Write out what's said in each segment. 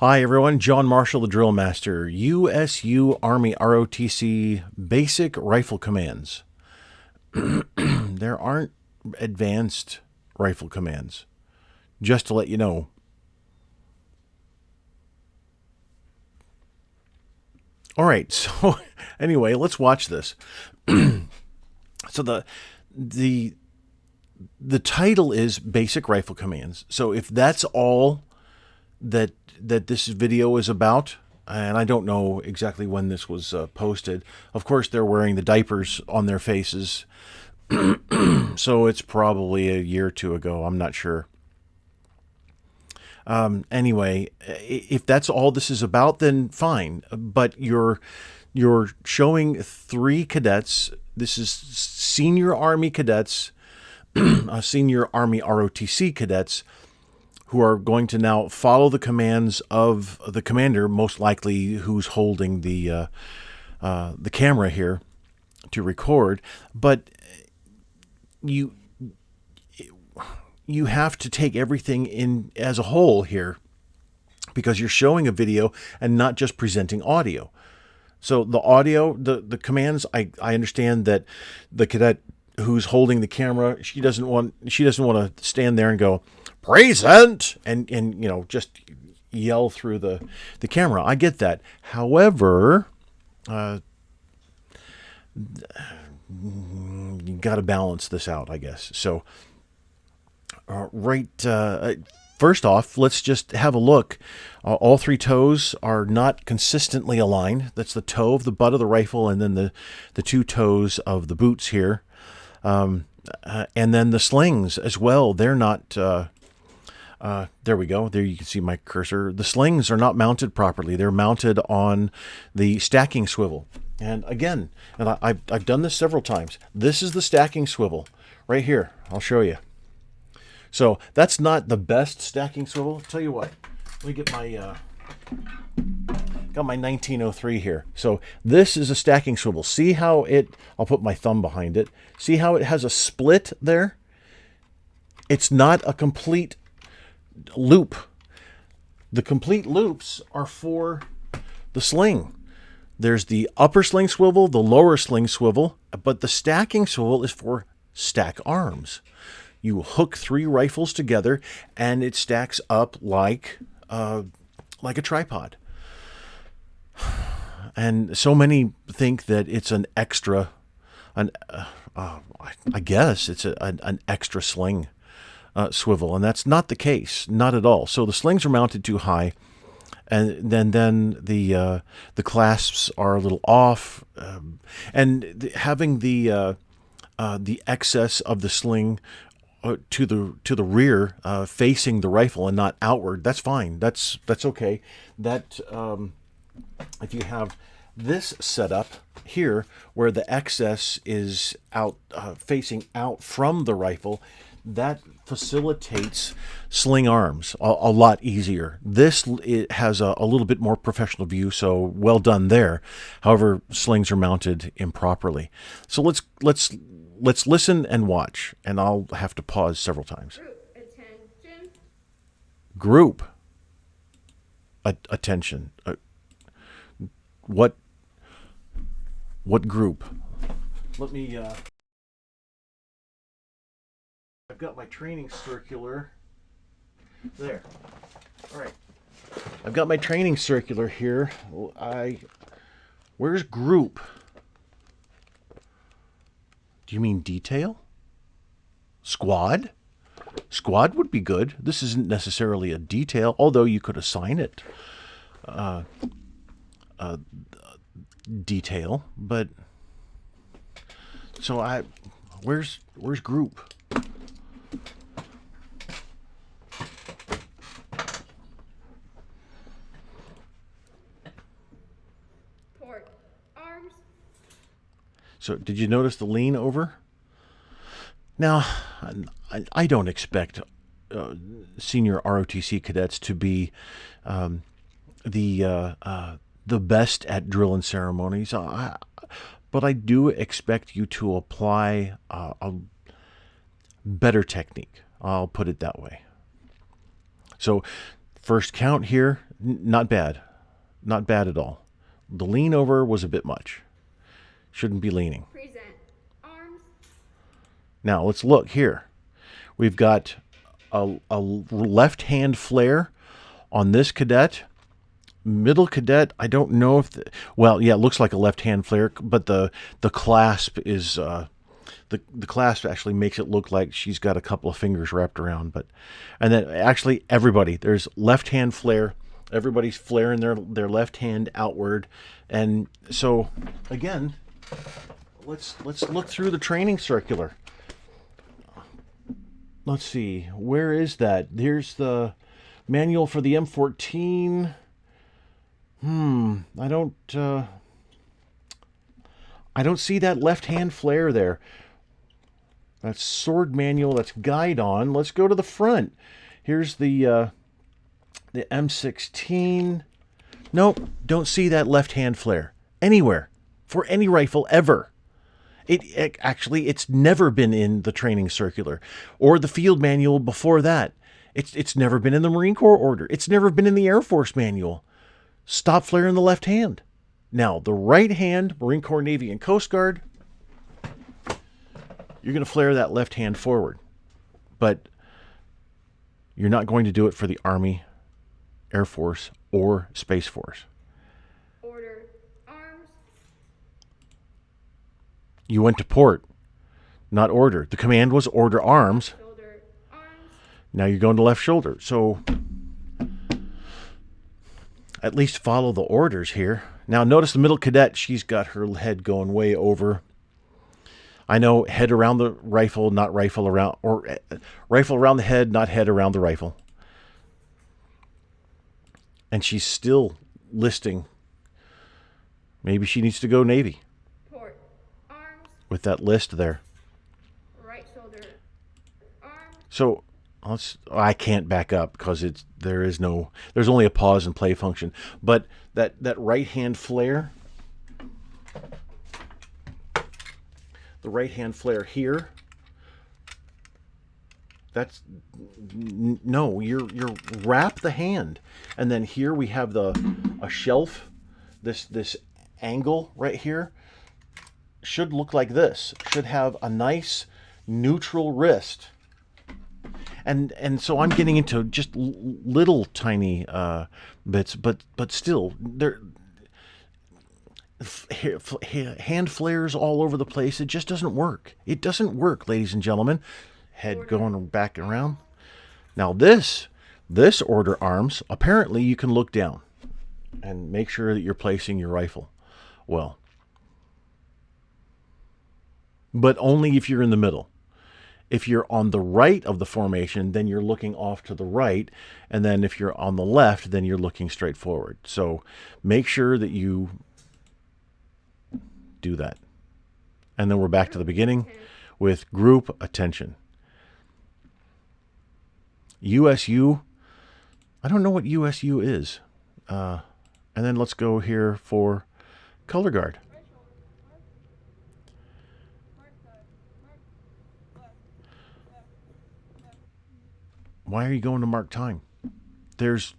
Hi everyone, John Marshall, the DrillMaster, USU Army ROTC Basic Rifle Commands. There aren't advanced rifle commands, just to let you know. All right, so anyway, let's watch this. So the the title is Basic Rifle Commands. So if that's all that this video is about, and I don't know exactly when this was posted. Of course, they're wearing the diapers on their faces, so it's probably a year or two ago. I'm not sure. Anyway, if that's all this is about, then fine. But you're showing three cadets. This is senior Army cadets, senior Army ROTC cadets, who are going to now follow the commands of the commander, most likely who's holding the camera here to record. But you have to take everything in as a whole here, because you're showing a video and not just presenting audio. So the audio, the commands, I understand that the cadet who's holding the camera, she doesn't want to stand there and go, "Present," and just yell through the camera. I get that. However, you got to balance this out, I guess. So, first off, let's just have a look. All three toes are not consistently aligned. That's the toe of the butt of the rifle, and then the two toes of the boots here, and then the slings as well. They're not. There we go. There you can see my cursor. The slings are not mounted properly. They're mounted on the stacking swivel. And again, I've done this several times. This is the stacking swivel right here. I'll show you. So that's not the best stacking swivel. I'll tell you what. Let me get my got my 1903 here. So this is a stacking swivel. See how I'll put my thumb behind it. See how it has a split there? It's not a complete loop. The complete loops are for the sling. There's the upper sling swivel, the lower sling swivel, but the stacking swivel is for stack arms. You hook three rifles together and it stacks up like a tripod. And so many think that it's an extra, I guess it's an extra sling swivel, and that's not the case, not at all. So the slings are mounted too high, and then the clasps are a little off, and having the excess of the sling to the rear, facing the rifle and not outward, that's fine. That's okay. That if you have this setup here where the excess is out, facing out from the rifle, that facilitates sling arms a lot easier. It has a little bit more professional view, so well done there. However, slings are mounted improperly. So let's listen and watch, and I'll have to pause several times. Attention. Group. Attention. What group? Let me I've got my training circular there. All right. I've got my training circular here. Where's group? Do you mean detail? Squad? Squad would be good. This isn't necessarily a detail, although you could assign it detail. But so where's group? Port arms. So did you notice the lean over? Now, I don't expect senior ROTC cadets to be the best at drill and ceremonies, but I do expect you to apply a better technique. I'll put it that way. So first count here, Not bad. Not bad at all. The lean over was a bit much. Shouldn't be leaning. Present. Arms. Now let's look here. We've got a left hand flare on this cadet. Middle cadet, I don't know if well, yeah, it looks like a left hand flare, but the clasp is the clasp actually makes it look like she's got a couple of fingers wrapped around. But and then actually everybody, there's left hand flare. Everybody's flaring their left hand outward. And so again, let's look through the training circular. Let's see, where is that? Here's the manual for the M14. I don't see that left hand flare there. That's sword manual. That's guide on. Let's go to the front. Here's the M16. Nope, don't see that left hand flare anywhere for any rifle ever. It's never been in the training circular or the field manual before that. It's never been in the Marine Corps order. It's never been in the Air Force manual. Stop flaring the left hand. Now, the right hand, Marine Corps, Navy, and Coast Guard, you're going to flare that left hand forward. But you're not going to do it for the Army, Air Force, or Space Force. Order. Arms. You went to port, not order. The command was order arms. Shoulder. Arms. Now you're going to left shoulder. So at least follow the orders here. Now notice the middle cadet, she's got her head going way over. I know, head around the rifle, not rifle around, or rifle around the head, not head around the rifle. And she's still listing. Maybe she needs to go Navy Port. Arms. with that list there. Right shoulder. Arms. So I can't back up because there's only a pause and play function. But that right hand flare, the right hand flare here, that's no, you're wrap the hand, and then here we have a shelf. This angle right here should look like this. Should have a nice neutral wrist. And so I'm getting into just little tiny bits, but still, there hand flares all over the place. It just doesn't work. It doesn't work, ladies and gentlemen. Head going back and around. Now this order arms, apparently you can look down and make sure that you're placing your rifle well. But only if you're in the middle. If you're on the right of the formation, then you're looking off to the right. And then if you're on the left, then you're looking straight forward. So make sure that you do that. And then we're back to the beginning with group attention. USU, I don't know what USU is. And then let's go here for color guard. Why are you going to mark time? There's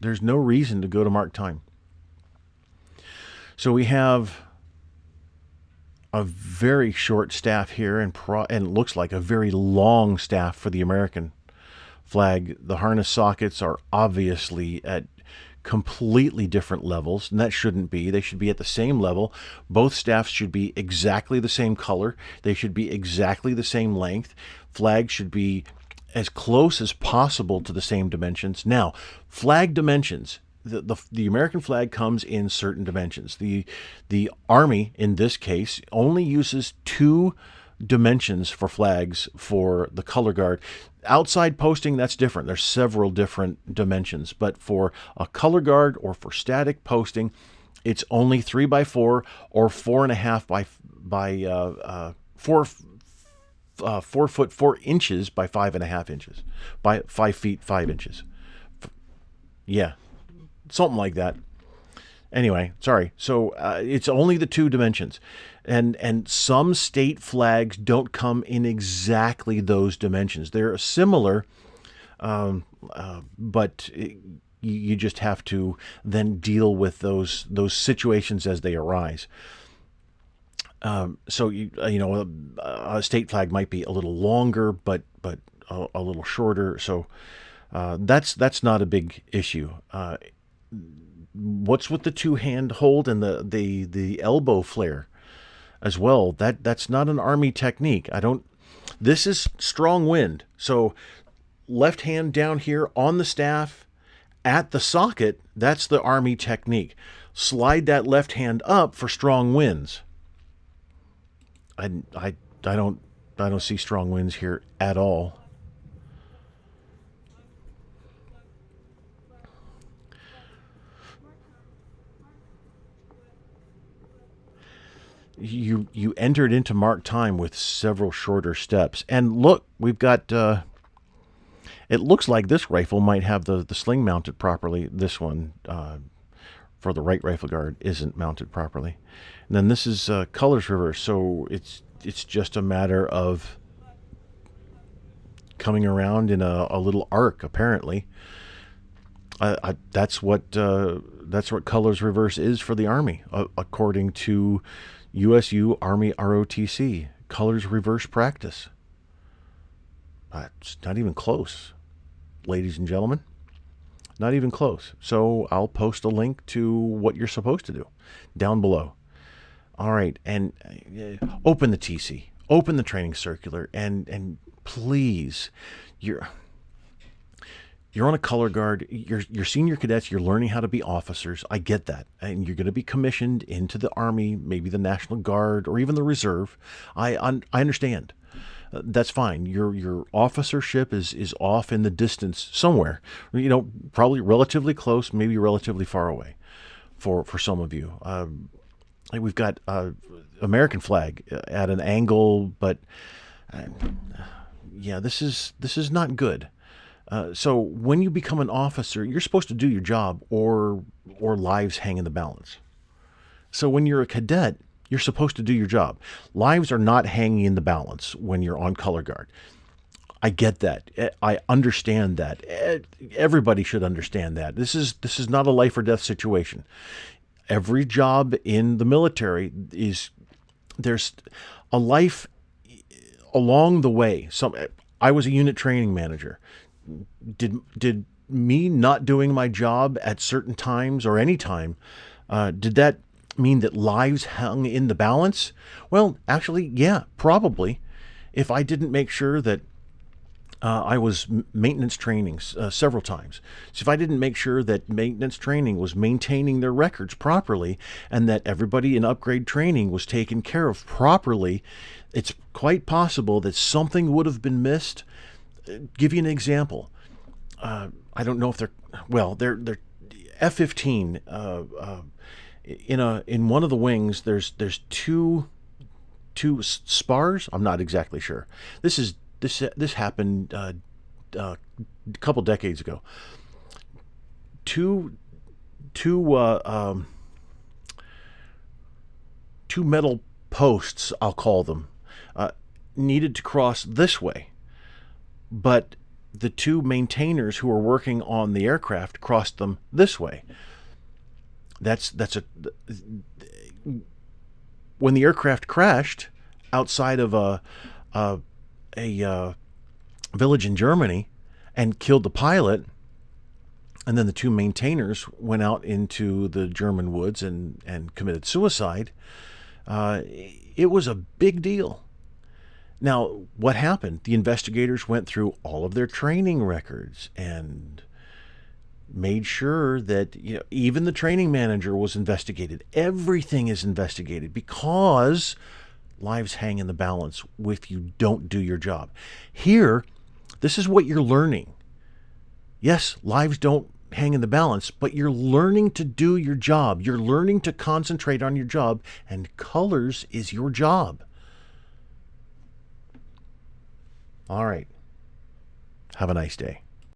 no reason to go to mark time. So we have a very short staff here, and it looks like a very long staff for the American flag. The harness sockets are obviously at completely different levels, and that shouldn't be. They should be at the same level. Both staffs should be exactly the same color. They should be exactly the same length. Flags should be as close as possible to the same dimensions. Now, flag dimensions. The American flag comes in certain dimensions. The Army, in this case, only uses 2 dimensions for flags for the color guard. Outside posting, that's different. There's several different dimensions. But for a color guard or for static posting, it's only 3x4 or 4.5 by 4 foot 4 inches by 5.5 inches, by 5 feet 5 inches. Yeah, something like that. Anyway, sorry. So it's only the 2 dimensions, and some state flags don't come in exactly those dimensions. They're similar, but You just have to then deal with those situations as they arise. So a state flag might be a little longer, but a little shorter. So that's not a big issue. What's with the two-hand hold and the elbow flare as well? That's not an Army technique. This is strong wind. So left hand down here on the staff at the socket, that's the Army technique. Slide that left hand up for strong winds. I don't see strong winds here at all. You entered into mark time with several shorter steps. And look, we've got it looks like this rifle might have the sling mounted properly. This one for the right rifle guard isn't mounted properly. And then this is colors reverse, so it's just a matter of coming around in a little arc, apparently. That's what colors reverse is for the Army, according to USU Army ROTC. Colors reverse practice. It's not even close, ladies and gentlemen. Not even close. So I'll post a link to what you're supposed to do down below. All right, and open the TC, open the training circular, and please, you're on a color guard. You're senior cadets. You're learning how to be officers. I get that, and you're going to be commissioned into the Army, maybe the National Guard, or even the Reserve. I understand. That's fine. Your officership is off in the distance somewhere. Probably relatively close, maybe relatively far away, for some of you. We've got American flag at an angle, but yeah, this is not good. So when you become an officer, you're supposed to do your job, or lives hang in the balance. So when you're a cadet, you're supposed to do your job. Lives are not hanging in the balance when you're on color guard. I get that. I understand that. Everybody should understand that. This is not a life or death situation. Every job in the military there's a life along the way. I was a unit training manager. Did me not doing my job at certain times or any time, did that mean that lives hung in the balance? Well, actually, yeah, probably. If I didn't make sure that I was maintenance training several times. So if I didn't make sure that maintenance training was maintaining their records properly, and that everybody in upgrade training was taken care of properly, it's quite possible that something would have been missed. Give you an example. I don't know if they're F-15. In one of the wings, there's two spars. I'm not exactly sure. This happened a couple decades ago. Two metal posts, I'll call them, needed to cross this way, but the two maintainers who were working on the aircraft crossed them this way. When the aircraft crashed outside of a village in Germany and killed the pilot, and then the two maintainers went out into the German woods and committed suicide, it was a big deal. Now, what happened? The investigators went through all of their training records and made sure that even the training manager was investigated. Everything is investigated, because lives hang in the balance if you don't do your job. Here, this is what you're learning. Yes, lives don't hang in the balance, but you're learning to do your job. You're learning to concentrate on your job, and colors is your job. All right. Have a nice day.